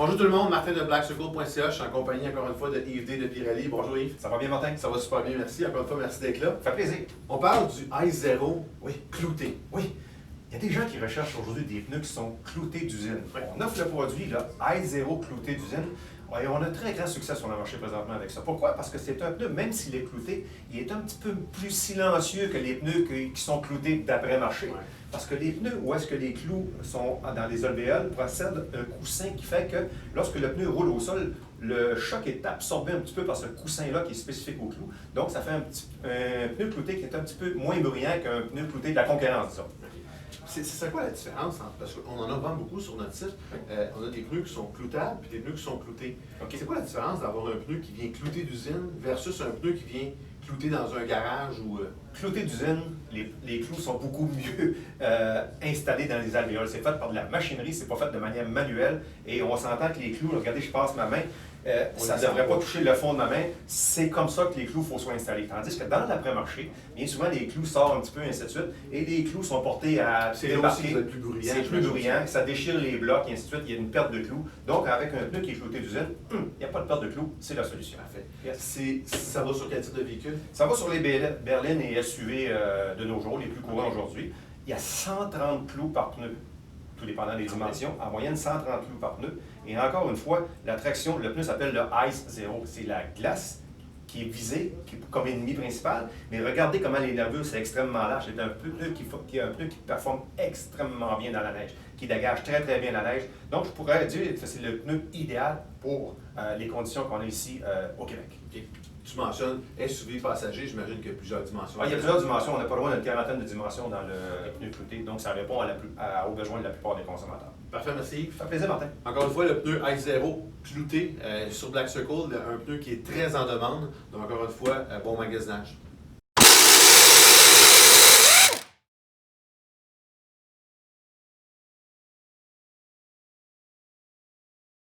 Bonjour tout le monde, Martin de BlackCircle.ca. Je suis en compagnie encore une fois de Yves D de Pirelli. Bonjour Yves. Ça va bien, Martin? Ça va super bien, merci. Encore une fois, merci d'être là. Ça fait plaisir. On parle du i0 Oui. clouté. Oui. Il y a des gens qui recherchent aujourd'hui des pneus qui sont cloutés d'usine. Oui. On offre le produit, là, i0 clouté d'usine. Et on a très grand succès sur le marché présentement avec ça. Pourquoi? Parce que c'est un pneu, même s'il est clouté, il est un petit peu plus silencieux que les pneus qui sont cloutés d'après-marché. Ouais. Parce que les pneus où est-ce que les clous sont dans les alvéoles possèdent un coussin qui fait que lorsque le pneu roule au sol, le choc est absorbé un petit peu par ce coussin-là qui est spécifique au clou. Donc, ça fait un pneu clouté qui est un petit peu moins bruyant qu'un pneu clouté de la concurrence, disons. C'est quoi la différence entre, parce qu'on en a vraiment beaucoup sur notre site, on a des pneus qui sont cloutables et des pneus qui sont cloutés. OK. C'est quoi la différence d'avoir un pneu qui vient clouté d'usine versus un pneu qui vient clouté dans un garage ou... Clouté d'usine, les clous sont beaucoup mieux installés dans les alvéoles. C'est fait par de la machinerie, c'est pas fait de manière manuelle. Et on s'entend que les clous, regardez, je passe ma main, ça ne devrait pas toucher le fond de ma main. C'est comme ça que les clous faut soient installés. Tandis que dans l'après-marché, bien souvent, les clous sortent un petit peu, ainsi de suite, et les clous sont portés à C'est là aussi que c'est plus bruyant. C'est plus bruyant, ça déchire les blocs, et ainsi de suite, il y a une perte de clous. Donc, avec un pneu qui est clouté d'usine, il n'y a pas de perte de clous, c'est la solution. Parfait. Yes. Ça va sur quel type de véhicule? Ça va sur les berlines et SUV de nos jours, les plus courants aujourd'hui. Il y a 130 clous par pneu, tout dépendant des dimensions. En moyenne, 130 clous par pneu. Et encore une fois, la traction, le pneu s'appelle le Ice Zero. C'est la glace qui est visée comme ennemi principal. Mais regardez comment les nervures, c'est extrêmement large. C'est un pneu qui performe extrêmement bien dans la neige, qui dégage très très bien la neige. Donc, je pourrais dire que c'est le pneu idéal pour les conditions qu'on a ici au Québec. Okay. Tu mentionnes SUV passager, j'imagine qu'il y a plusieurs dimensions. Il y a plusieurs dimensions. On n'a pas loin d'une quarantaine de dimensions dans le pneu clouté. Donc, ça répond aux besoins de la plupart des consommateurs. Parfait, merci. Ça fait plaisir, Martin. Encore une fois, le pneu i0 clouté sur Black Circle, un pneu qui est très en demande. Donc, encore une fois, bon magasinage.